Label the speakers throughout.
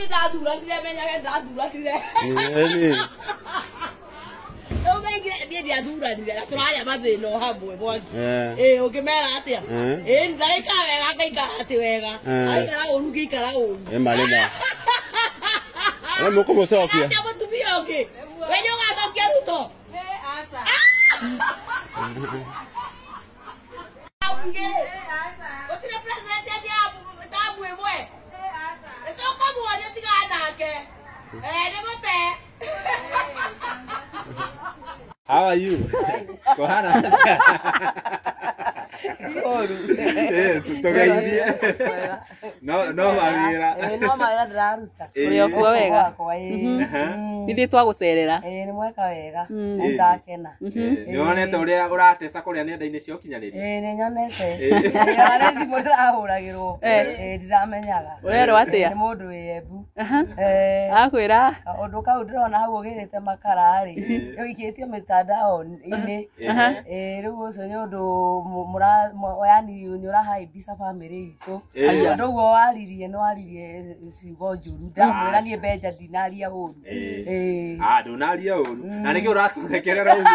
Speaker 1: Dadura dire menya dadura dire. Eu venho de adura dire, trabalha mas não rabo, pode. O que me atia. Daí cara, vai cara wega. Aí cara o lugar cara o.
Speaker 2: Malenda. Vamos começar aqui.
Speaker 1: Já vou subir aqui. Vem jogar aqui no to. Asa. Outra presente de abo, tá bué. Então como a gente ganha que?
Speaker 2: How are you? Kohana. Yes, toka hivi. No mawira.
Speaker 3: No mawira ndaruta.
Speaker 4: Uri okuwa wega. Nithi twagucerera.
Speaker 3: Ni mweka wega. Ndakena.
Speaker 2: Nionete uria uratesa kuria nenda-ini cia ukinyaniria.
Speaker 3: Ni nyonete. Ara thimo ndirahuragirwo. Ndiramenyaga.
Speaker 4: Urero atia?
Speaker 3: Ni mundu wiebu.
Speaker 4: Akwira.
Speaker 3: Undu kau ndirona hau ugirite makara ri. Uikitio mitandao-ini. Riu ucio ni undu yani nyurahaibisa family itu. Undu guo waririe no waririe ciugo njuru. Ndamwira nie mbeja ndinaria uru.
Speaker 2: Ndunaria uru. Na niki uraturekerera uguo.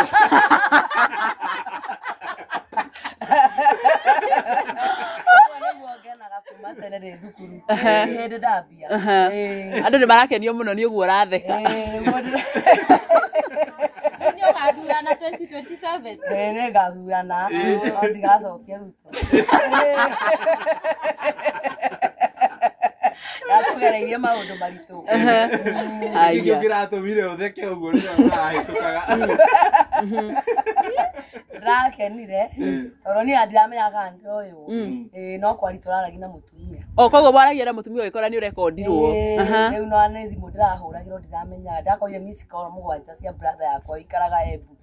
Speaker 4: Andu ni marakenio muno ni uguo uratheka.
Speaker 5: Gathurana 2027.
Speaker 3: Ne gathurana. Ndigacokia ruto. Yatugereire maundu maritu.
Speaker 2: Ndio ngiratumire utheke uguo ni urahitukaga.
Speaker 3: Rakenire. Oroni ndiramenyaga ndoyo. No kwari turaragi na mutumia.
Speaker 4: Koguo waragia na mutumia wikora ni urekondirwo.
Speaker 3: Riu no ane thimu ndirahuragirwo ndiramenyaga. Ndakoire miss call mugwanja cia brother yakwa ikaraga Embu.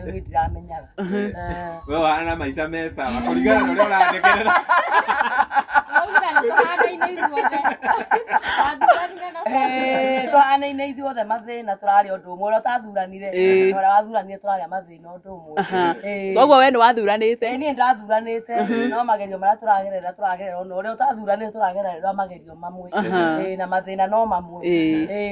Speaker 3: Riu ndiramenyaga.
Speaker 2: We wana maisha mesa bakurigana na uria urathekerera.
Speaker 3: Tuhana-ine ithuothe mathina turari undu umwe uria utathuranire uria wathuranire turaria mathina undu umwe.
Speaker 4: Koguo we ni wathuranite?
Speaker 3: Nie ndathuranite no magerio maria turagerera no uria utathuranire turagerera magerio mamwe na mathina no mamwe.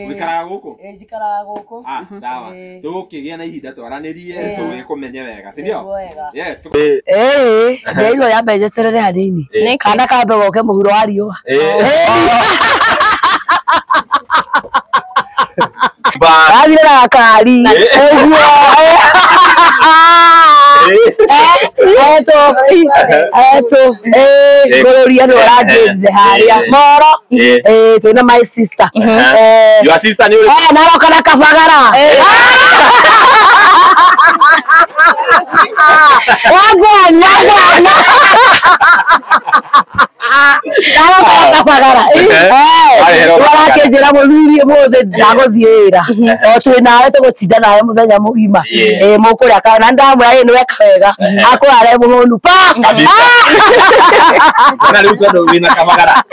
Speaker 2: Wikaraga guku?
Speaker 3: Njikaraga guku.
Speaker 2: Sawa. Tugikia na ihinda twaranirie tugikumenye wega, si ndio? Yes.
Speaker 3: Ndio ya mbejeterere hanini. Kana kambe goke muhuro wa riua. Bathira kari. Gloria no radio haria moro tuna my sister
Speaker 2: Your sister ni
Speaker 3: naroka na kabagara wagwana naroka kabagara warakejera muthuri mothe ndagothiira twi nawe tugutinda nawe muthenya mugima mukuria kana ndamwira ni weka wega akware muhonu pa
Speaker 2: kana riu tondu wina kabagara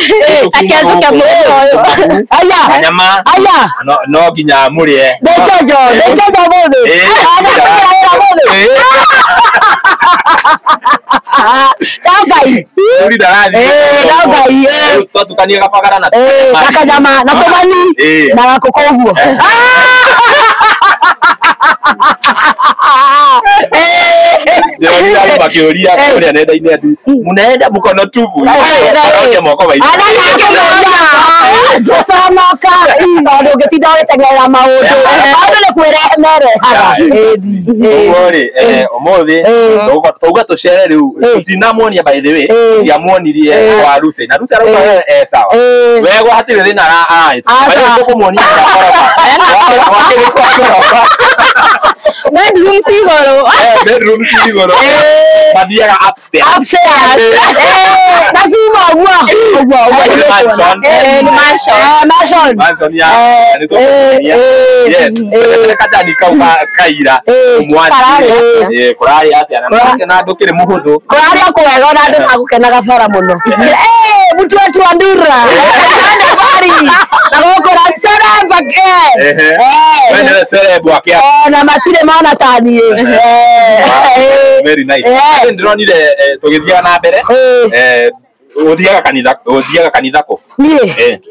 Speaker 3: aketuke muoyo aya
Speaker 2: nyama no nginya murie
Speaker 3: ndechojo mothe Dagai.
Speaker 2: Uri daradi.
Speaker 3: Dagai.
Speaker 2: Tutukanie kabagara na
Speaker 3: kanyama na komani na kokoguo.
Speaker 2: Ndio ndio bakiuria kuria nenda-ini ati munaenda mukono tubu. Aroke moko baini.
Speaker 3: Sonoka ndo ngetinda wetengerera maundu. Maundu ni kwirehe mere.
Speaker 2: Ori omothi tuga tucere riu tutinamuonia by the way ndiamuonirie kwa Ruse na Ruse arauga sawa wego hatire thina ai bali tukumuonia bedroom sigoro mathiaga upstairs
Speaker 3: lazima mansion
Speaker 2: ya ni tukuonia yes kachani kaira umwati kurari ati na ndukire muhuthu
Speaker 3: kurari kuwega na andu magukenaga bara muno mtu wetu wa ndura na gukora sereba
Speaker 2: wewe sereba akia
Speaker 3: na matire maona tani
Speaker 2: very nice ndronire tugithiaga na mbere uthiaga kanitha ko
Speaker 3: nie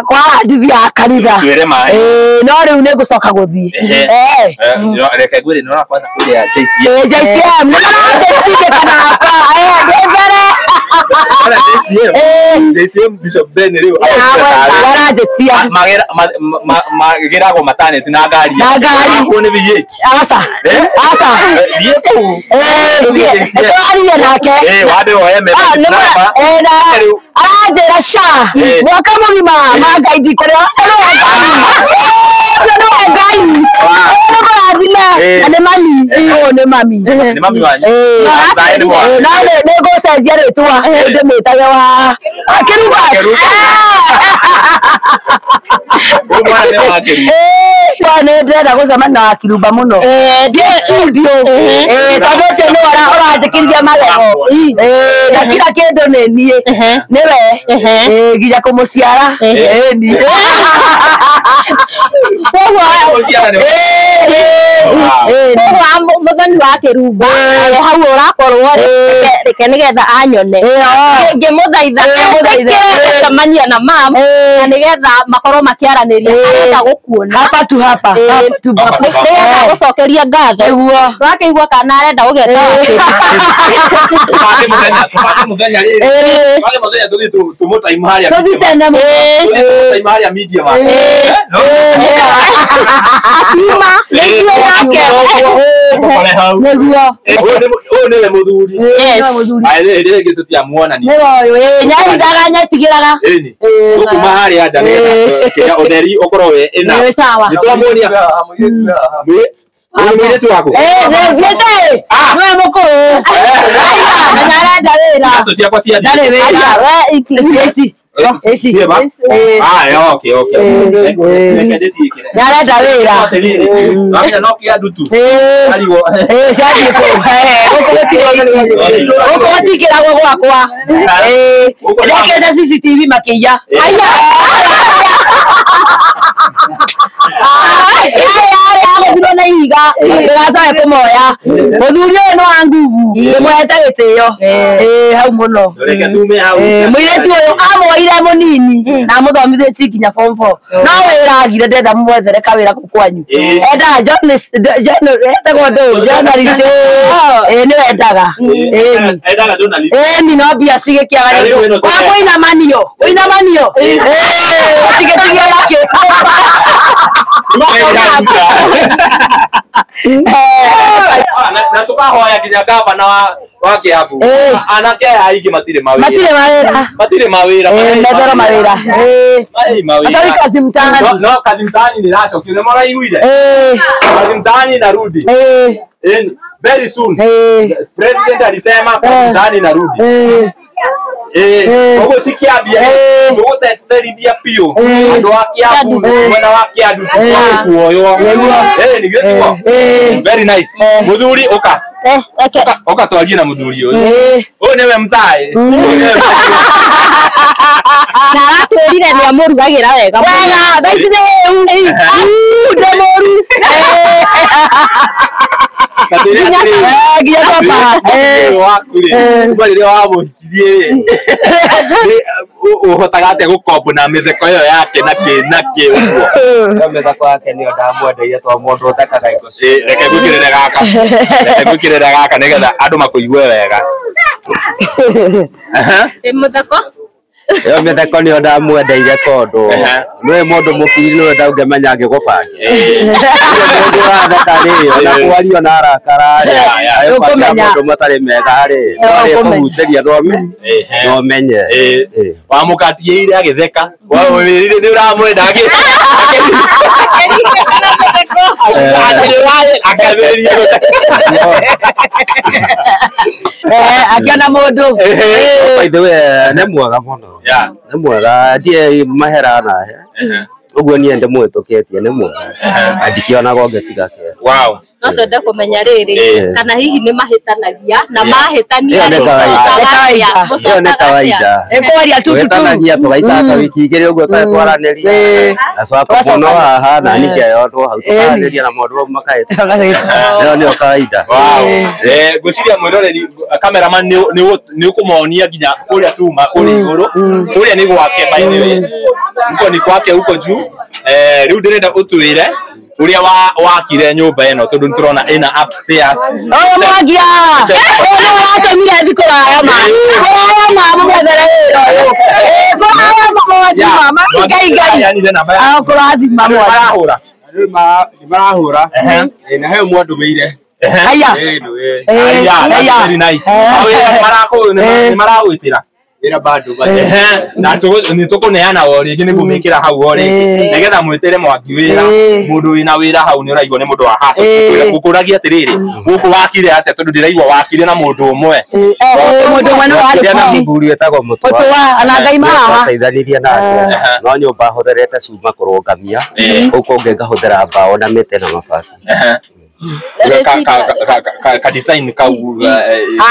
Speaker 3: kwa hadithi ya kanitha no riu ni gucoka guthii
Speaker 2: reke gwire no kwanza kuria JCM
Speaker 3: JCM
Speaker 2: JCM Bishop Ben riu magerago matane na ngari ko ni V8
Speaker 3: asa ari nake
Speaker 2: wade oeme
Speaker 3: ajera sha mwaka mugima magaidi kore ne mami wanyu ne go sezia retwa de metaga wa Keruba bwana ndenda gusema na Keruba muno ndio tabote no ara atekiria magego na kila kindu ne nie niwe gija kumuciara ni
Speaker 5: muthoni wa Keruba hau urakorwo reke nigetha anyone ngimuthaitha mania na mam na nigetha makorwo makiaraniria arenda gukuona
Speaker 3: hapa tu
Speaker 5: nigetha gucokeria ngatho rakaigua kana arenda gugeta
Speaker 2: muthenya tumuta imaharia media niwe muthuri aire gitutia muona ni
Speaker 3: nyari daga nyatigiraga
Speaker 2: kuma haria nja kia utheri ukorwo we ina nitwamuonia mwire tu wako
Speaker 3: ziete we mukuru narenda wira
Speaker 2: nato ciakwa cia
Speaker 3: ndare wira we ikisi
Speaker 2: okay
Speaker 3: narenda wira
Speaker 2: wamenya no kia ndutu arigo
Speaker 3: uko tikira gwakwa ndakenda CCTV makiya na iga ngaza kumoya muthuri no nguvu mwete gitio hau muno mwire tu amoire munini na muthomithie kinya form 4 no wiragire ndenda mwethere kawira kwanyu enda journalist ni wendaga ni no bia sige kiaga kwa ina manio tigetigia lake
Speaker 2: na tukahoya kinya gavana wa Kiambu anake aingi matire mawira
Speaker 3: kazi
Speaker 2: mtani ni nacho kile mara iwile kazi mtani narudi very soon president alisema kazi mtani narudi ogo sikiabia ogo teterithia pio andu akiabu mwana wake adu kuoyo ni gĩtuo very nice muthuri oka twarie na muthuri uyu niwe mzai
Speaker 5: na akwirire ni amurugagira wega
Speaker 3: thaici ndemoru
Speaker 2: uhotaga atia gukombo na mitheko iyo yake naki uguo mitheko yake niyo ndamwendeire to mundu utakaga indo reke gwikirire gaka nigetha andu makuigue wega
Speaker 5: mutheko
Speaker 6: yo mitheko niyo ndamwendeire tondu niwe mundu mukiri niwe ndaungemenya ngigubange mundu uratheka ri na kwario na arakara ri ukumenya mundu matari mega ri kuhuteria no menye
Speaker 2: wamukatie ire agitheka wawirire ni uramwenda akaberia
Speaker 3: akiona mundu
Speaker 6: by the way ne mwega muno ne mwega die mahera na uguo nie ndimwitukitie ne mwega andikiona go ngetiga ke
Speaker 2: wow
Speaker 5: no twende kumenya riri kana hihi ni mahitanagia na mahitania
Speaker 6: ni kawaida
Speaker 4: ekwaria tu
Speaker 6: twetanagia tugaita ta wiki igiri uguo twaranĩria acwako muno haha na nike yotwo hau twaranĩria na mundu makaita leo ni kawaida
Speaker 2: ngwiciria mwiroreri cameraman ni ukumuonia nginya kuria tuma kuri iguru kuria ni gwake by the way uko ni kwake huko juu riu ndirenda utwire uria wakire nyumba eno tondu nturona ina upstairs
Speaker 4: mwagia watemire thikuraya mama mwethere mama ngai kurathima
Speaker 2: marahura
Speaker 6: na he mwandu meire
Speaker 4: haya
Speaker 2: very nice maragwitira ira bado na ni tukuneana wori ngi ni kumikira hau wori nigetha mwitere mwaki wira mundu wina wira hau ni uraigwa ni mundu wa haso gukuragia atiriri guku wakire ate tondu ndiraigwa wakire na mundu umwe
Speaker 4: mundu umwe no ari
Speaker 6: na muthuri wetagwo mutwa
Speaker 4: ana ngai maha
Speaker 6: teithaniria nake no nyumba hotherete cuma kurungamia uko ngehũthĩra mbao na mĩtĩ na mabati
Speaker 2: ka design ka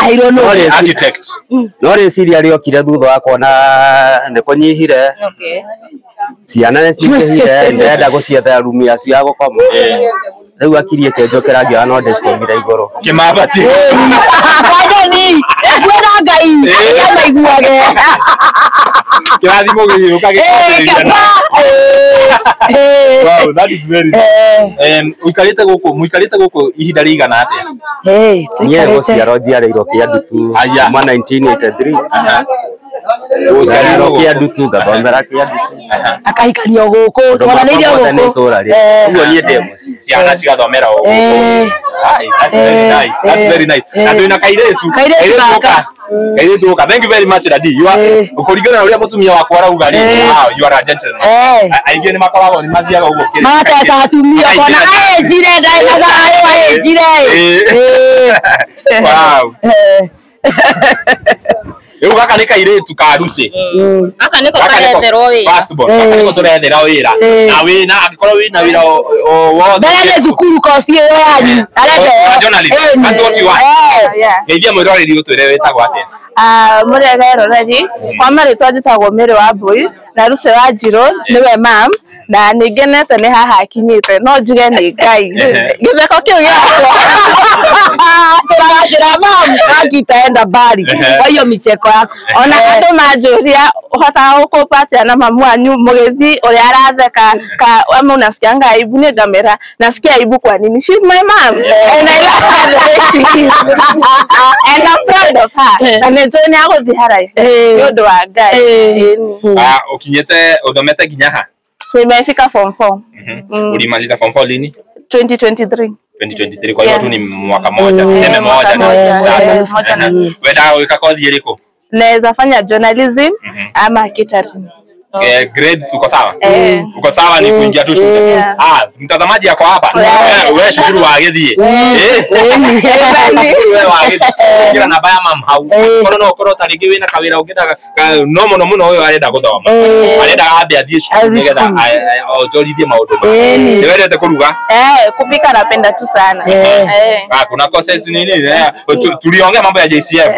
Speaker 4: ahiro no
Speaker 2: architect
Speaker 6: no rĩciria rĩokire thutha wa kuona nĩ kũnyihire ciana nĩ cikĩhire ndenda gũciethera rumu yacio ya gũkoma rĩu akirie kĩnjokera ngĩona no ndĩcitomire igũrũ
Speaker 2: kĩmabati
Speaker 4: kwani gwĩra ngai amaiguage
Speaker 2: kĩrathimo gĩgĩũka wow, that is very uikarite guku ihinda rigana atia
Speaker 6: niĩ gũciarwo njiarĩirwo Kĩandutu kuma 1983 gũciarĩirwo Kĩandutu ngathomera Kĩandutu
Speaker 4: akaikanio guku twaranĩirie guku
Speaker 6: ũguo niĩ ndĩ mũciĩ
Speaker 2: ciana cigathomera guku that's very nice na twĩna kairĩtu ka thank you very much Daddy you are ukurigana na uria mutumia wakwa arauga you are a gentleman aingi ni makoragwo ni mathiaga uguo kiri
Speaker 4: matata atumia kona jire ndaiga ayo jire
Speaker 2: wow eu gaka ni kairitu ka ruci
Speaker 5: aka niko karetherwo wira
Speaker 2: first born aka niko turethera wira na wina agikorwo wina wira o wothe
Speaker 4: ndene thukuru kosi yo yanyu arete
Speaker 2: journalist that's what you want ngeithia mwiroreri utwire wetagwo atia
Speaker 7: Murega Roreri kwa maritwa njitagwo Mĩrĩ wa Mbui na Ruce wa Njirũ niwe mam na ningenete ni haha akinyite no njuge ni Ngai githeko kiu giakwa turajira mam akitaenda bari kwa hiyo micheko yako ona andu manjuria uhota gukupata na mamu wanyu mugithi uria aratheka ka wame unasikianga aibu ni ngamera nasikia aibu kwa nini she's my mom and I love her the way she is and I'm proud of her and njoni aguthi harai ndu wa Ngai
Speaker 2: ukinyete uthomete nginya ha
Speaker 7: nimefika form 4
Speaker 2: ulimaliza form 4 lini
Speaker 7: 2023
Speaker 2: kwa hiyo tu ni mwaka moja teme moja na wenda weka kozi iliko
Speaker 7: naweza fanya journalism ama catering
Speaker 2: grades uko sawa uko sawa ni kuingia tu shule mtazamaji yako hapa wewe shukuru wagethie wewe wagethie kila na baya mam hau kono tarigi wina kawira ugita no muno huyo arenda guthoma arenda ambe athie shule nigetha ojorithie maundu ni wendete kuruga
Speaker 7: kupika napenda tu sana
Speaker 2: kuna courses nini tuliongea mambo ya JCM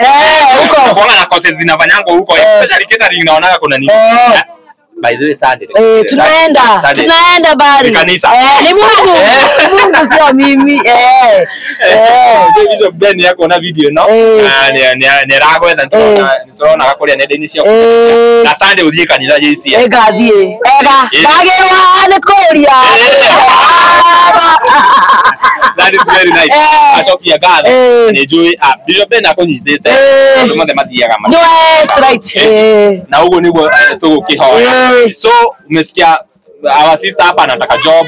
Speaker 2: huko kuna na courses zinafanyanga huko especially catering naonaga kuna nini by the way Sunday
Speaker 4: tunaenda bari ni Mungu sio mimi
Speaker 2: hizo Ben yako na video no ni ragwetha nitona gakuria nenda-ini cio na Sunday uthie kanitha JCM
Speaker 4: ngathie ndagirwa ni kuria
Speaker 2: that is very nice achokia gatha ni njui Bishop Ben akunyitite ndu mothe mathiaga
Speaker 4: no right
Speaker 2: na uguo niguo tugukihoya so umesikia our sister hapa anataka job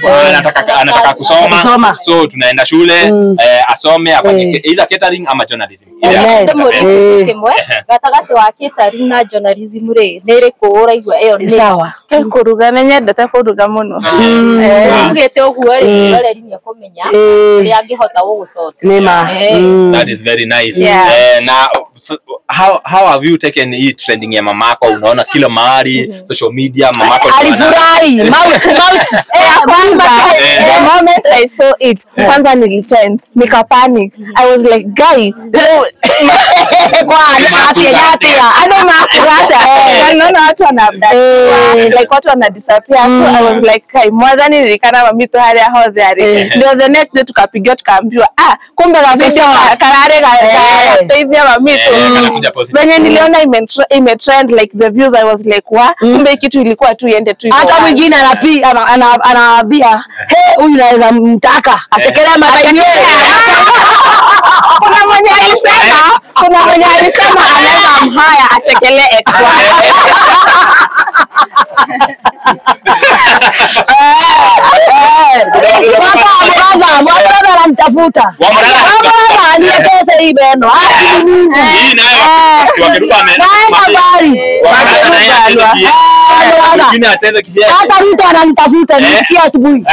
Speaker 2: anataka kusoma so tunaenda shule asome afanye either catering ama journalism
Speaker 5: kimwe gatagati wa catering na journalism ri niriku uraigwa iyo ni
Speaker 4: sawa
Speaker 7: kuruga menyendete kuruga muno
Speaker 5: ugete uguo ri roreri ni akumenya ri angihota gugucota
Speaker 4: nima
Speaker 2: that is very nice na how have you taken hii trending ya mamako? Unaona kila mahali social media mamako
Speaker 7: alifurahi mouth the moment I saw it kwanza nilitrend nikapanic. I was like guy kwa naona watu like watu wana disappear. So I was like kai mwanza nilikana mamito hali ya hozari ndio the next day tukapigia tukaambiwa kumbe kabisa karare hivi mamito when niliona imetrend like the views I was like wa kumbe kitu ilikuwa tu iende tu
Speaker 3: hata mwingine anaambia huyu naweza mtaka atekelea mabaini
Speaker 7: kuna mwenye alisema anaweza mhaya atekelee ex
Speaker 3: Mwana anamtafuta. Mwana ni pesa hii beno.
Speaker 2: Hii nayo si wakeruka amena.
Speaker 3: Hata Ruto ananitafuta nisikia asubuhi.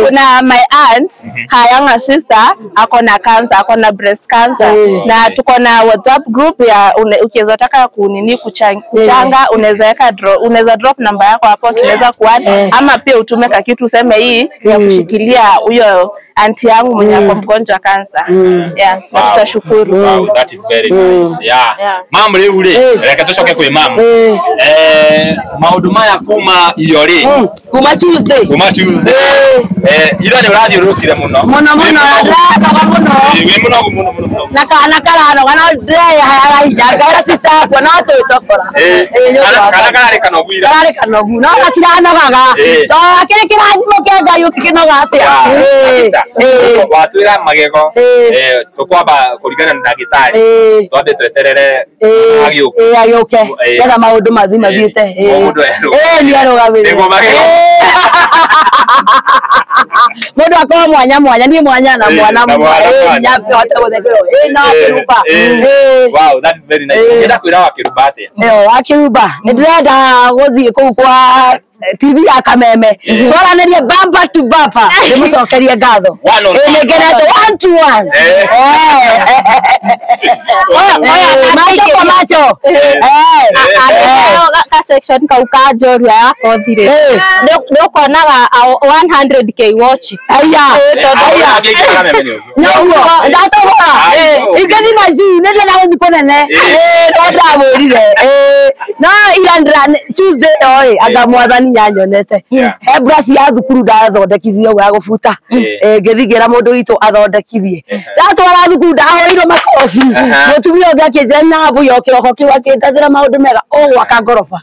Speaker 7: kuna my aunt her younger sister akona cancer, akona breast cancer na tuko na WhatsApp group ya ukiweza taka kunini kuchanga unaweza drop namba yako hapo tunaweza kuadd ama pia utume ka kitu useme hii ya kushikilia huyo aunti yangu mwenye ako mgonjwa cancer. Na tutashukuru.
Speaker 2: Wow, that is very nice. Mambo ule reka tushoke kwa mama. Mahuduma ya kuma iyori.
Speaker 3: Kuma Tuesday.
Speaker 2: Ila ni radio rokira muno.
Speaker 3: Muno raka muno. Nakala kana dai hayara sister kwa na to tokora.
Speaker 2: Kana rekano gwira.
Speaker 3: Kana rekano gu. Na kirano gaga. To akire kirazimo kenga yutikinoga atia.
Speaker 2: Watwira magego tukwamba kurigana na ndagitari twande tweterere
Speaker 3: agioke yana maundu mazima thiete ni arogabire mundu akwa mwanya ni mwanya na mwana nyape watagothekero na kiruba.
Speaker 2: Wow, that is very nice. Ngenda kwira wakiruba atia
Speaker 3: wakiruba ndirenda guthie kuu kwa TV ya Kameme twaranĩrie bumper to bumper ndĩmũcokerie ngatho nĩngenete 1 to 1 macho kwa macho
Speaker 5: ka section kau ka njorua yako thire nĩũkonaga 100k watch
Speaker 3: ndatogora ingĩthi na juu nĩndĩrenda gũthiĩ kũnene ndamwĩrire no ira Tuesday anga mwathani nyanyonete he brush ya thukuru ndathondekithie ũguo ya gũbuta ngĩthigĩra mũndũ witũ athondekithie ndatwara thukuru ndahoirwo makobi mũtumia ũngĩ akĩnjena mbũya kĩroko kĩu akĩndathĩra maũndũ mega gwaka ngoroba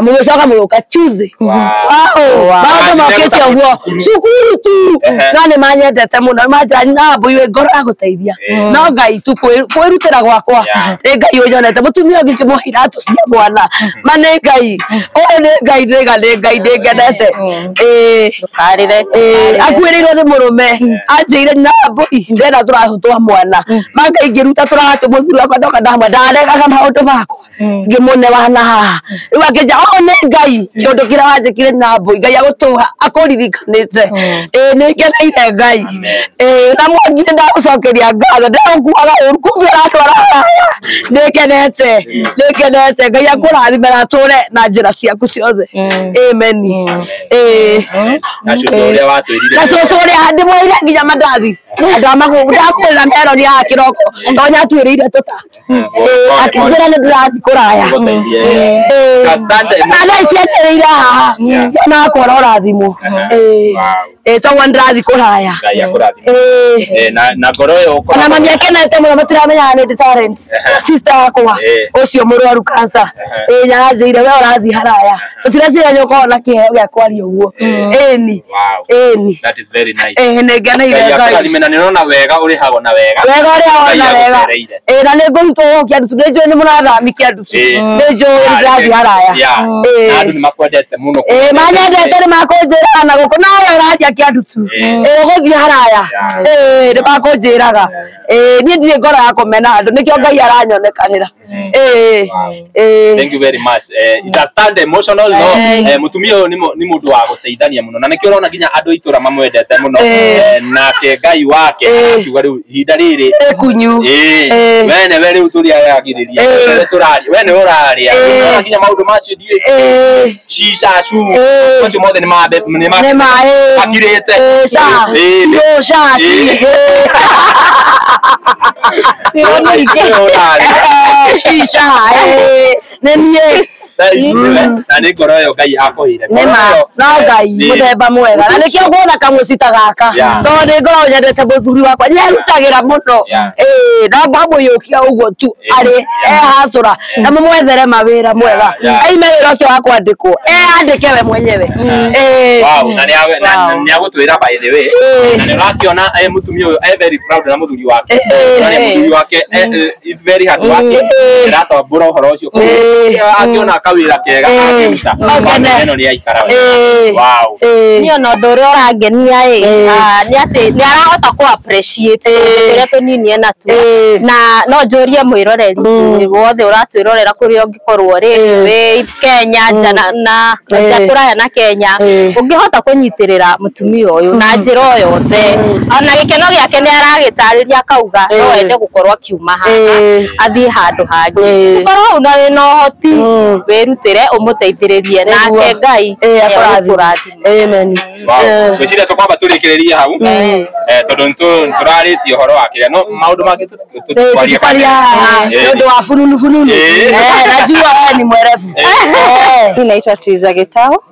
Speaker 3: mũgĩcoka mũgĩũka Tuesday maũndũ mokĩte ũguo cukuru tu no nĩ manyendete mũno manjani na mbũyũ ngoro ya gũteithia no Ngai tu kwĩrutĩra gwakwa nĩ Ngai ũnyonete mũtumia ũngĩ kĩmũhe iratũ cia mwana ma nĩ Ngai nĩ Ngai nĩngenete akuĩrĩirwo nĩ mũrũme anjĩire na mbũi ndĩrenda tũrahũtwa mwana mangaingĩruta tũratũmũthuri wakwa ndoka ndamwe ndaregaga maũndũ makwa ngĩmũnewa na haha rĩu akĩnja nĩ Ngai kĩũndũ kĩrĩa wanjĩkire na mbũi Ngai agũtũha akũririkanĩte nĩngeneire Ngai na mwangire ndagũcokeria ngatho ndĩraukuaga ũru kumbe ũratwara haya nĩngenete Ngai akũrathime na atũre na njĩra ciaku ciothe amen.
Speaker 2: Na
Speaker 3: cũcũ ũrĩa ndĩmwĩire nginya mandathi ndakwĩra meroni ya kĩroko tonya twĩrĩire tũta akĩnjĩra nĩ ndĩrathiĩ kũraya na ciatereire haha na akora ũrathimwo togwo ndĩrathiĩ kũraya
Speaker 2: na ngoro yo
Speaker 3: na mami akenete mũno mũtiramenyaga nĩ ndĩ talent sister yakwa ũcio mũrwaru cancer nyanjĩire we ũrathiĩ haraya ũtireciria nĩ ũkorwo na kĩheo gĩa kwaria ũguo ĩni
Speaker 2: that is very nice.
Speaker 3: nĩngeneire Ngai
Speaker 2: na ninaona wega uri hago na wega
Speaker 8: na nĩngũ rutwo kia ndutu nĩnjũĩ nĩ mũrathamia kia ndutu nĩnjũĩ nĩndathiĩ haraya
Speaker 2: na andu nĩ makwendete mũno
Speaker 8: manyendete nĩ makũnjĩraga na gũkũ nawe ũratia kia ndutu ũgũthiĩ haraya nĩ makũnjĩraga niĩ ndirĩ ngoro ya kũmena andũ nĩkĩo Ngai aranyonekanĩra
Speaker 2: thank you very much it has turned emotional no mutumia ũyũ nĩ mũndũ wa gũteithania mũno na nĩkĩo ũrona nginya andũ itũra mamwendete mũno nake Ngai wake akiuga rĩu ihinda rĩrĩ
Speaker 8: kunyu
Speaker 2: wene we rĩu tũrĩagagĩrĩria tũraria we nĩ ũraria nginya maũndũ macio ndiĩ cicacu macio mothe nĩ makirĩte na nĩ ngoro ĩyo Ngai akũheire
Speaker 8: no Ngai mũthemba mwega na nĩkĩo nguona kamũcita gaka tondũ nĩ ngoro nyendete mũthuri wakwa nĩerutagĩra mũno na mbamũiyũkia ũguo tu arĩ ehacũra na mũmwethere mawĩra mwega aime wĩra ũcio wa kwandĩkwo andĩke we mwenyewe
Speaker 2: na nĩagũtwĩra by the way na nĩũrakĩona mũtumia ũyũ very proud na mũthuri wake na mũthuri wake is very hard working nĩratambũra ũhoro ũcio akĩona kawĩra kega akĩruta ĩno nĩ aikara
Speaker 5: niĩ ona ũndũ ũrĩa ũrangenia nĩ atĩ nĩ arahota kũ appreciate ũrĩa tũnini ena tu na no njũrie mwĩroreri wothe ũratwĩrorera kũrĩa ũngĩkorwo rĩ Kenya na tũraya na Kenya ũngĩhota kũnyitĩrĩra mũtumia ũyũ na njĩra o yothe ona gĩkeno gĩake nĩ aragĩtarĩria akauga no ende gũkorwo akiuma haha athiĩ handũ hangĩ ũkorwo na wĩna ũhoti wĩrutĩre ũmũteithĩrĩrie nake Ngai akũrathime
Speaker 8: amen
Speaker 2: ngwĩciria tũkwamba tũrĩkĩrĩrie hau tondũ tũrarĩtie ũhoro wa kĩrĩa no maũndũ mangĩ tũtwaria
Speaker 8: nĩũndũ wa fununu najua wewe ni mwerevu
Speaker 7: mimi naitwa Triza Getao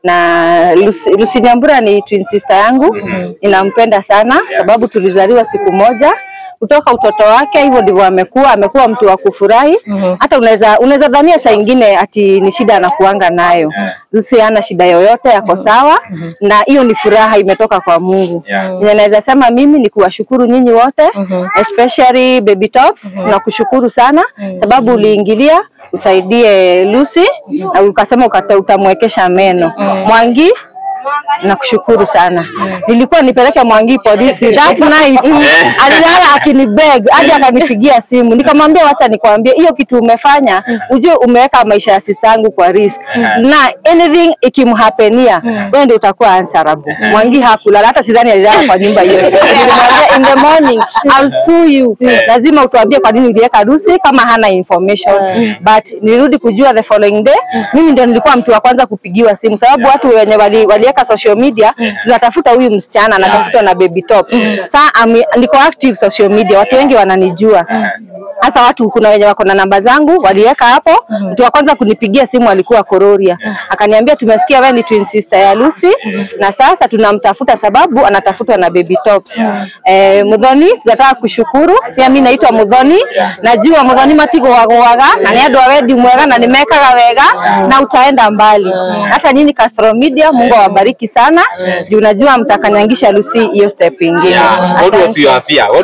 Speaker 7: na Lucy Nyambura ni twin sister yangu ninampenda sana sababu tulizaliwa siku moja kutoka utoto wake hivyo ndivyo amekuwa mtu wa kufurahi hata unaweza dhania saa nyingine ati ni shida anakuanga nayo Lucy hana shida yoyote yako sawa na hiyo ni furaha imetoka kwa Mungu ninaweza sema mimi ni kuwashukuru nyinyi wote especially Baby Tops na kushukuru sana sababu uliingilia usaidie Lucy na ukasema utamwekesha meno Mwangi nakushukuru sana nilikuwa nipeleke Mwangi polisi that night alilala akinibeg hadi akanipigia simu nikamwambia wacha nikwambie hiyo kitu umefanya ujue umeweka maisha ya sister yangu kwa risk na anything ikimhapenia wewe ndio utakuwa answerable Mwangi hakulala hata sidhani alilala kwa nyumba hiyo in the morning I'll sue you lazima utuambie kwa nini uliweka Lucy kama hana information but nirudi kujua the following day mimi ndio nilikuwa mtu wa kwanza kupigiwa simu sababu watu wenye waliweka social media tunatafuta huyu msichana anatafutwa na Baby Tops sasa niko active social media watu wengi wananijua hasa watu kuna wenye wako na namba zangu waliweka hapo mtu wa kwanza kunipigia simu alikuwa Kororia akaniambia tumesikia wewe ni twin sister ya Lucy na sasa tunamtafuta sababu anatafutwa na Baby Tops Muthoni tunataka kushukuru pia mimi naitwa Muthoni najua Muthoni matigo wagoaga na ni andũ awendi mwega na nimekaga wega na utaenda mbali hata nyinyi Castro Media Mungu awabariki sana juu unajua mtakanyangisha Lucy hiyo step ingine
Speaker 2: what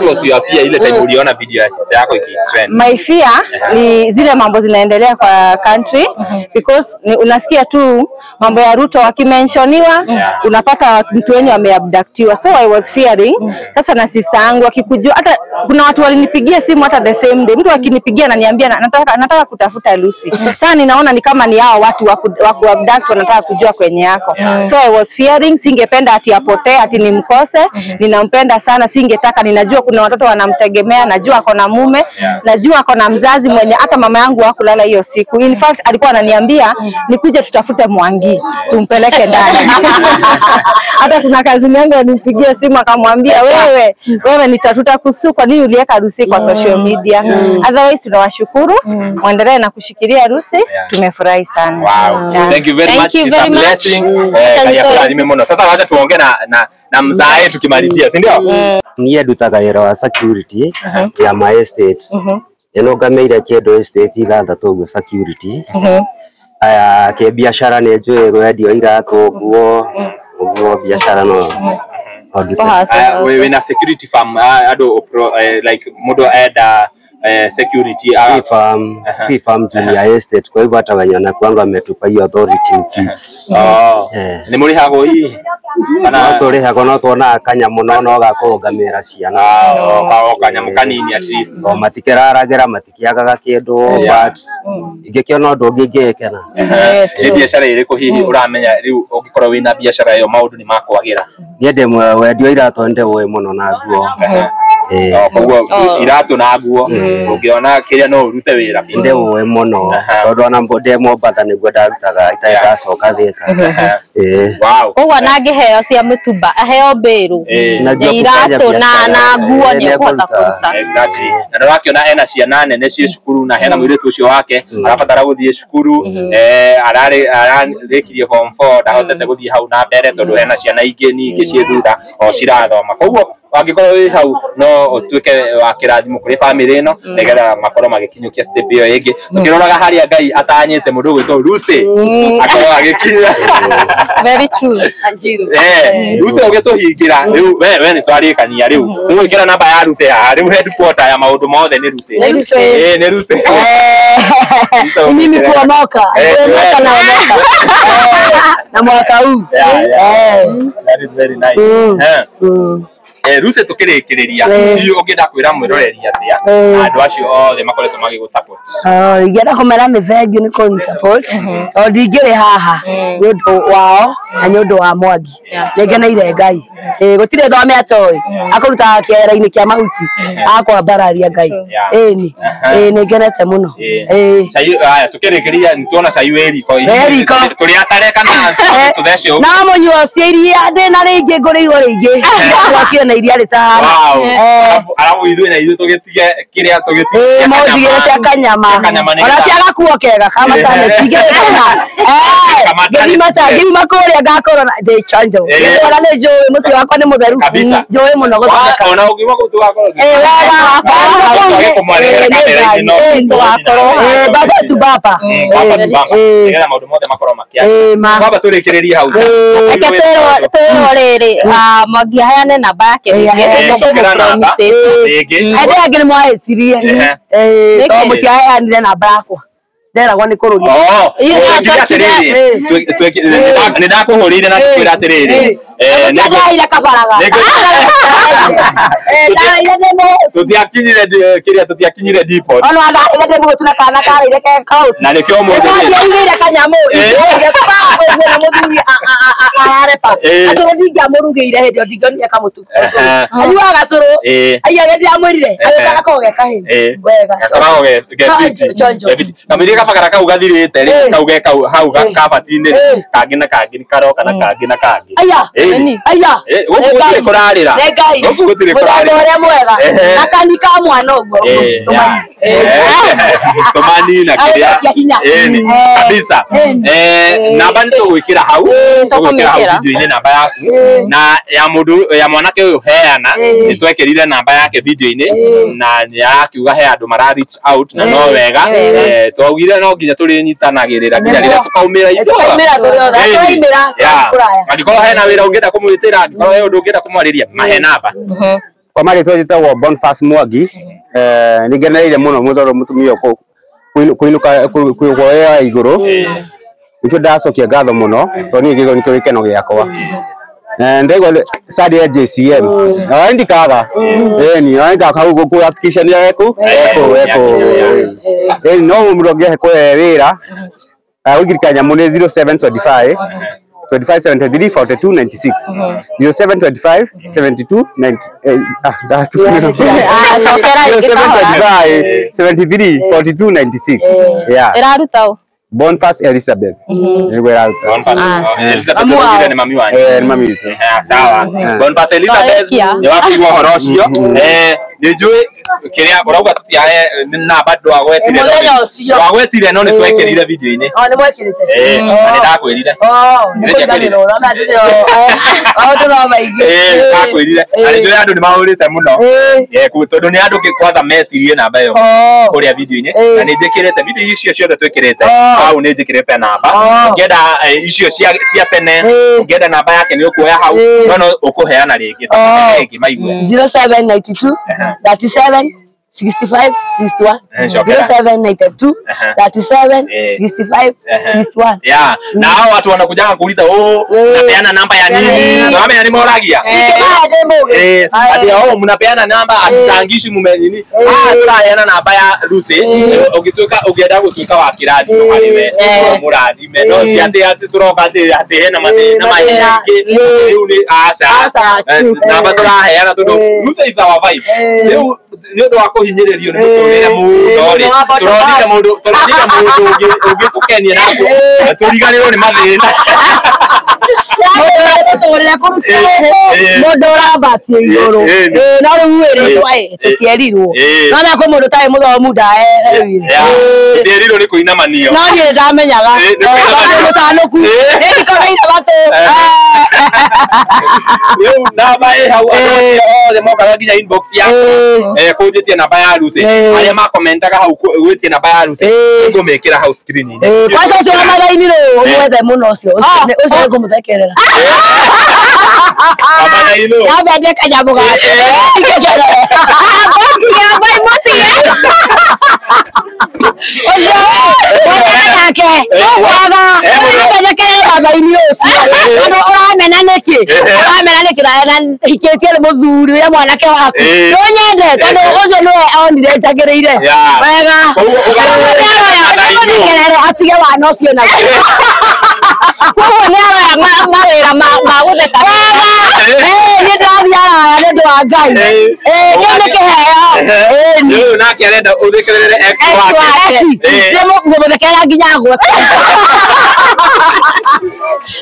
Speaker 2: was your fear ile time uliona video ya sister yako ikitrend
Speaker 7: my fear ni zile mambo zinaendelea kwa country because unasikia tu mambo ya Ruto wakimensioniwa unapata mtu wenye ameabductiwa so I was fearing sasa na sister yangu akikujua hata kuna watu walinipigia simu hata the same day mtu akinipigia ananiambia nataka kutafuta Lucy sasa ninaona ni kama ni hao watu wa kuabduct wanataka kujua kwenye yako so I was fearing singependa ati apotee ati nimkose ninampenda sana singetaka ninajua kuna watoto wanamtegemea najua ako na mume najua ako na mzazi mwenye hata mama yangu hakulala hiyo siku in fact alikuwa ananiambia nikuje tutafute Mwangi tumpeleke ndani hata kuna kazi yangu alinipigia simu akamwambia wewe nitatuta kusuka nini uliweka Lucy kwa social media otherwise tunawashukuru muendelee na kushikilia Lucy tumefurahi sana
Speaker 2: thank you very much sasa wacha tuongee na mzae tukimalizia si ndio
Speaker 6: niĩ ndutaga wĩra wa security ya my estate nĩnũngamĩire kĩndũ estate 6 ũguo security aya kĩ biashara nĩ njũĩ wendio iratũ nguo biashara no
Speaker 2: we na security firm ado like modo eda security
Speaker 6: si farm to ya estate, kwa hivyo hata wenye wanakuanga wametupa hiyo authority chiefs.
Speaker 2: Ni muri hago hii
Speaker 6: kana tore hago no tuona kanyamu no gakugamira ciana
Speaker 2: kanyamu kanini at least
Speaker 6: so matikeraragera matikiagaga kindu but ingikiona undu ngingikena
Speaker 2: ni biashara iriko hihi uramenya riu ungikorwo wina biashara yo maundu ni makwagira
Speaker 6: ni ndemwe wendio iratonde we muno na nguo
Speaker 2: koguo iratu na nguo ungiona kiria no urute wira
Speaker 6: inde we muno tondu ona mbode Mombatha niguo ndarutaga itacoka thika
Speaker 2: wow
Speaker 5: koguo nangiheo cia mutumba aheo mbiru iratu na nguo ni kuhota kuruta
Speaker 2: exactly na ndirakiona ena ciana nene cie cukuru na hena mwiritu ucio wake arabatara guthie cukuru ararikirie form 4 ndahotete guthie hau na mbere tondu hena ciana ingi nyingi cie thutha o cirathoma koguo wangikorwo wi hau no utuike wa kirathimo kuri family ino nigetha makorwo magikinyukia step iyo ingi tukiroraga haria Ngai atanyite mundu gwitwo Lucy akorwo agikinya
Speaker 5: very true
Speaker 2: Lucy ugituhingira riu we ni twarikania riu twikira namba ya Lucy riu headquarter ya maundu mothe ni Lucy ni Lucy
Speaker 8: mimi kuomoka na mwaka huu
Speaker 2: that is very nice Lucy tukirikiria hiyo ungienda kwira mwiroreria atia andu acio othe makoretwo magigu support
Speaker 8: igera komera methengio ni ko support o ndingire haha nundu wao na nundu wa Mwangi ngeneire Ngai gutire thome atoy akuruta kiera-ini kia mahuti akwa bararia Ngai ni ngenete muno
Speaker 2: sai aya tukirikiria nituona sai weri turi atareka na tuthece
Speaker 8: na munyo ciiria ndina ringi ngurirwo ringi twakire na iria ritahara
Speaker 2: arabu ithuĩ na ithuĩ tũgĩtige kĩrĩa tũgĩtige
Speaker 8: mũthigire cia kanyama ona cia gakuo kega kama tane tigire kana ngima kũrĩa ngakorwo ndĩ chanjo ona nĩ njũĩ mũciĩ wakwa nĩ mũtheru njũĩ mũno gũthondeka
Speaker 2: ona ũngĩuma kũu tũgakorwo
Speaker 8: baba tu baba
Speaker 2: nĩgetha maũndũ mothe makorwo makĩaga baba tũrĩkĩrĩrie hau
Speaker 5: twĩrwo rĩrĩ Mwangi aheane namba yake
Speaker 8: ende angĩ nĩ mwahĩtirie to mũtiaheanire namba yakwa nderagwo nĩ kũrũria
Speaker 2: nĩ ndakũhũrĩire na kwĩra atĩrĩrĩ
Speaker 8: nĩndaire kabaraga
Speaker 2: tũtiakinyire kĩrĩa tũtiakinyire depot
Speaker 8: ona ndaire ndĩmũtu na kana karĩire kaut
Speaker 2: na nĩkĩo mũndũ
Speaker 8: nĩire kanyamũ na mũthuri arepa acũrũ ndingĩamũrugĩire hĩndĩ ĩyo ndingĩonire kamũtu anyuaga acũrũ aiya ndiamwĩrire agakorwo ge kahĩĩ wega
Speaker 2: kamĩrĩ gabagara kau gathirĩte rĩ kau ge hau kabati-inĩ kangĩ na kangĩ karoka na kangĩ na kangĩ gũkũ kũrarĩra gũkũ gũtirĩ kũrarĩra
Speaker 8: ũrĩa mwega na kani ka mwana ũguo
Speaker 2: tũmani na kĩrĩa kabisa namba nĩ tũgwĩkĩra hau video-inĩ namba yaku na ya mũndũ ya mwanake ũyũ heana nĩ twekĩrire namba yake video-inĩ na nĩarakiuga he andũ mara reach out na no wega twaugire no nginya tũrĩnyitanagĩrĩra nginya rĩrĩa tũkaumĩra angĩkorwo hena wĩra ũngĩenda kũmwĩtĩra angĩkorwo he ũndũ ũngĩenda kũmwarĩria mahe namba
Speaker 6: kwa marĩtwa njĩtagwo Boniface Mwangi nĩ ngenereire mũno mũthoro mũtumia kũinũka kuoya igũrũ nĩkĩo ndacokia ngatho mũno tondũ niĩ gĩkĩ nĩkĩo gĩkeno gĩakwa ndego sadi ya JCM ndikaga ni anga kau gũkũ application yaku no mũrũnge ko wĩra ũgirikanya mũne 0725 2573 4296 0725 72 73 4296 yeah
Speaker 5: iraruta
Speaker 6: Boniface Elizabeth nĩguo ĩraruta
Speaker 2: Elizabeth nĩ mami wanyu
Speaker 6: nĩ mami witũ
Speaker 2: sawa Boniface Elizabeth nĩ wakigua ũhoro ũcio nĩ njũĩ kĩrĩa ũrauga tũtiahe namba ndwagwetire no nĩ twekĩrire video-inĩ
Speaker 8: nĩ mwekĩrĩte
Speaker 2: nĩ ndakwĩrire ndakwĩrire na nĩ njũĩ andũ nĩ mahũrĩte mũno tondũ nĩ andũ kwanza metirie namba ĩyo kũrĩa video-inĩ na nĩ njĩkĩrĩte video icio ciothe twĩkĩrĩte hau nä njä kä rä te namba å ngä enda icio cia tene å ngä enda namba yake nä å kuoya hau no å kå heana rä ngä maigue
Speaker 8: 0792 37 65 61 0792 37 65 61.
Speaker 2: Yeah. Na hao watu wanakuja kuuliza mnapeana namba ya nini? Namba ni moragia. Ati mnapeana namba atitangishi mume nini? Tunapeana namba ya Lucy. Ukienda gutuika wa kirathi no hari we. Muradi me no ati turoka ati hena mathina maingi. Riu ni asa. Namba turaheana tondu Lucy is our vibe. Riu ni undu wa kuhinyiririo ni muturire muno ri. Turodika mundu ungi tukenie nako. Turiganirwo ni mathina.
Speaker 8: Mundu urabatie iguru no riu ri tukierirwo no na ko mundu tai muthomu
Speaker 2: ndierirwo ni kuinamanio
Speaker 8: no ni ndamenyaga mutanuku ndikoreire batu
Speaker 2: riu namba hau othe mokaga nginya inbox ya kunjitie namba ya Lucy aria makomentaga hau gwitie namba ya Lucy ngumikira hau screen-ini
Speaker 8: kwa cio maraini ro mwethe muno ucio ngumuthekerera Abade kanyamu gake. yake. Abade uramena niki. Uramena niki na hiketie muthuri uria mwanake waku. Nonyende tondu ucio niwe onire njagireire. Wega. Ngerekere atige wana ucio na. Kwa ni ara mawira ma gutheka. Ni ndathia ndu wa Ngai. Ni kiheo.
Speaker 2: Ni nake arenda uthekerere ex wake.
Speaker 8: Ni muthekera nginya gwe.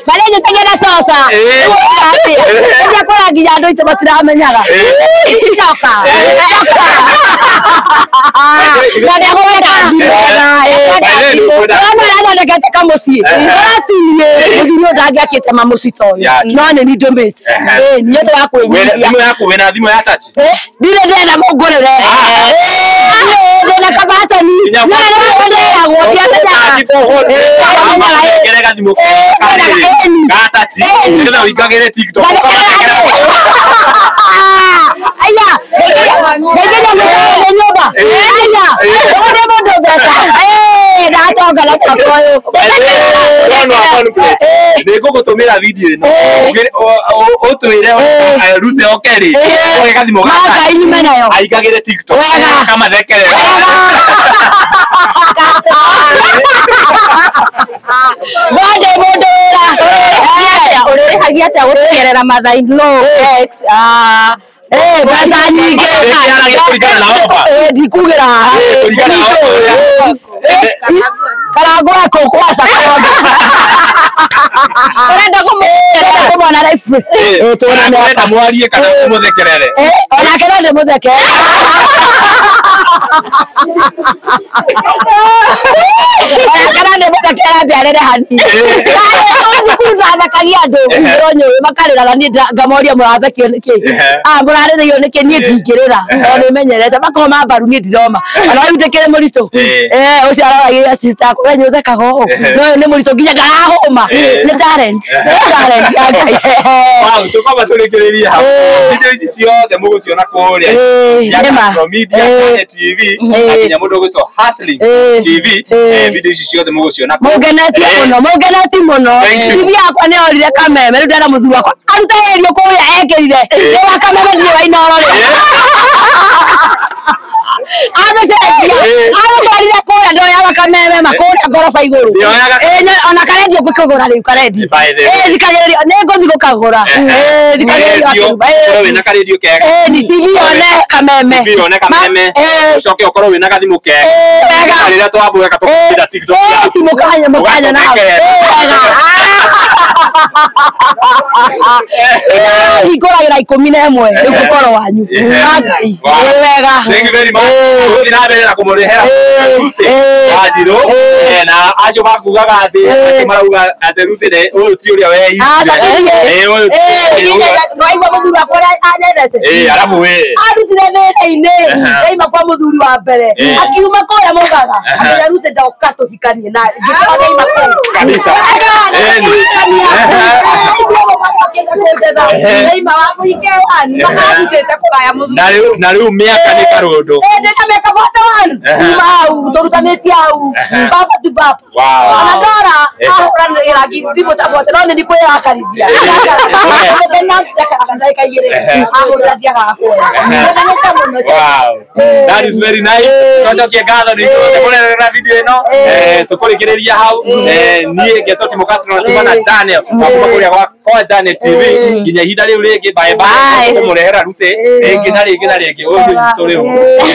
Speaker 8: Bale nyetegera sosa. Ndio kwa nginya andu ite batiramenyaga. Choka. Ndio gweta ndimega. Ndio ndagete kamusi. Atinie ndio ndagiakite mamusito. No ni ndomete. Ni ndo yakwenyia.
Speaker 2: Thimo yako wena thimo ya touch.
Speaker 8: Ndire ndenda mugorere. Ndenda kabata ni. Ndenda yagwo ndenda.
Speaker 2: Gerega thimo. Gata ti. Ndenda wikagere TikTok.
Speaker 8: Aya. Ndenda nyumba. Aya. Ndenda mondo beta. Ndatonga la kapoyo.
Speaker 2: No hapana play. Ndego gutumira video ino. Utwire Lucy okeri. Ogeka thimo gata.
Speaker 8: Maka inyuma nayo.
Speaker 2: Aikagire TikTok. Kama thekere.
Speaker 8: Gode modora. Uri hagia ta gutegerera mathaino. Basa nyingi. Ndikugira. Karago yako kwasa karoga. Urenda kumona life.
Speaker 2: Tuona mwarie kana kumuthekerere.
Speaker 8: Ona kana ndimuthere. Kana ndimuthere biarere hani. Kuna kagia ndo ronyo makarira ni ngamoria murathekio niki. Murarĩrĩo niki nie ndingirira. Ona menyerete makoma mbaru nie ndiroma. Ona utekere murito. Ucio aragia sister kwa nyu thekaga o. No ni murito nginya ndarahoma. Ni talent. Talent ya Ngai.
Speaker 2: Wow, tukoma turekereria ha. Video ici ciothe muguciona kuria. Ya media TV. Akinya mundu gwitwo Hustling TV. Video ici ciothe muguciona kuria.
Speaker 8: Mugeneti muno. TV yakwa ni orire kameme riu ndara muthuri wakwa. Aruta erio kuria ekirire. Ni wa kameme ni wa inorore. Ameseria kura ndo ya wakameme makura gorofa iguru ona karedio gwikagura riu karedio thikagererio nengothi gukagura thikagererio
Speaker 2: wina karedio kega
Speaker 8: ni TV one kameme
Speaker 2: TV one kameme ucoke ukorwo wina gathimu kega rĩrĩa twambuga tukira TikTok
Speaker 8: mukanya na hingũragĩra 11 nĩgũkorwo wanyu Ngai wega.
Speaker 2: Thank you very much. Gũthiĩ na mbere na kũmũrehera Wanjirũ na acio makugaga atĩ marauga atĩ Lucy ũyũ ti ũrĩa wehimbire.
Speaker 8: Nĩwaigua mũthuri wakwa ũrĩa anyendete
Speaker 2: arabu we
Speaker 8: arutire thĩna-inĩ ndaima kwa mũthuri wa mbere akiuma kũrĩa mũgaga akĩra Lucy ndoka tũhikanie na ngĩkora ndaima kũu
Speaker 2: kabisa.
Speaker 8: ndaima wa mũhike wani makarutĩte kũraya mũthuri
Speaker 2: na rĩu mĩaka nĩ karũndũ
Speaker 8: ndĩta mĩaka bata wanu kuma hau tũrutanĩtie hau baba tu baba ona ndora ahũranĩra thimũ ta bote no nĩ kwĩrakarithia ndagĩka igĩrĩ ahũrĩra thiaga kuoya.
Speaker 2: That is very nice. Twacokia ngatho nĩ kũrerera video ĩno tũkũrĩkĩrĩria hau niĩ Getoti Mũkatino na tumana channel kuma kũrĩa kwa Channel TV nginya ihinda rĩu rĩngĩ bye bye kũmũrehera Lucy rĩngĩ na rĩngĩ ũyũ nĩ tũrĩ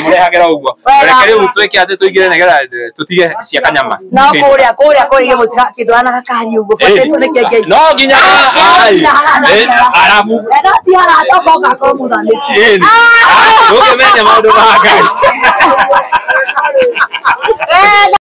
Speaker 2: mũrehagĩra ũguo reke rĩu twĩke atĩ tũingĩre nĩgetha tũtige cia kanyama
Speaker 8: no kũrĩa kũrĩa mũtika kĩndũ ana gakari ũguo bataitwo nĩ kĩngĩ
Speaker 2: no nginya arabu
Speaker 8: no ti haratoka ũgakorwo mũthanĩti
Speaker 2: ũkĩmenya maũndũ ma Ngai